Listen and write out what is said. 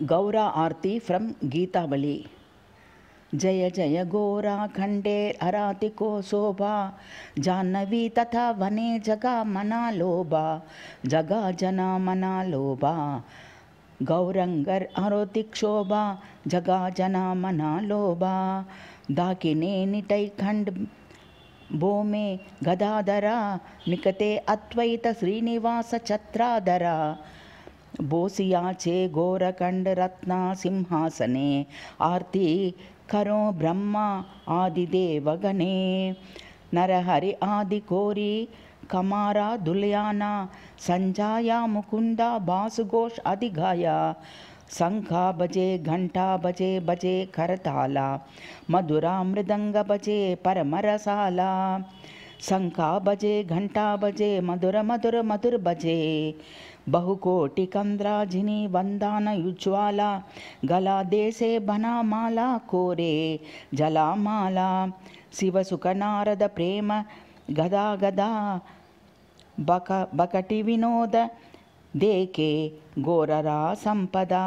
गौरा आरती from Gitavali. जय जय गौरा खंडे अरातिको शोभा, जाह्नवी तथा वने जगा मना लोभा, जगा जना मना लोभा। गौरंगर आरोतिक शोभा, जगा जना मना लोभा। दाकिने निटै खंड भूमे गदाधरा, निकते अद्वैत श्रीनिवास छत्राधरा। बोसियाचे गोरखंड रत्ना सिंहासने, आरती करो ब्रह्मा आदिदेव गणे। नरहरि आदि कोरी कमारा दुल्याना, संजाया मुकुंदा बासुघोष अधिगाया। शंखा बजे घंटा बजे बजे करताला, मधुरा मृदंग बजे परमरसाला। शंखा बजे घंटा बजे मधुर मधुर मधुर बजे, बहुकोटि कंद्राजिनी वंदान युज्वाला। गला देशे बना माला कोरे जलामाला, शिव सुख नारद प्रेम गदा गदा। बकटि विनोद देके गोररा संपदा।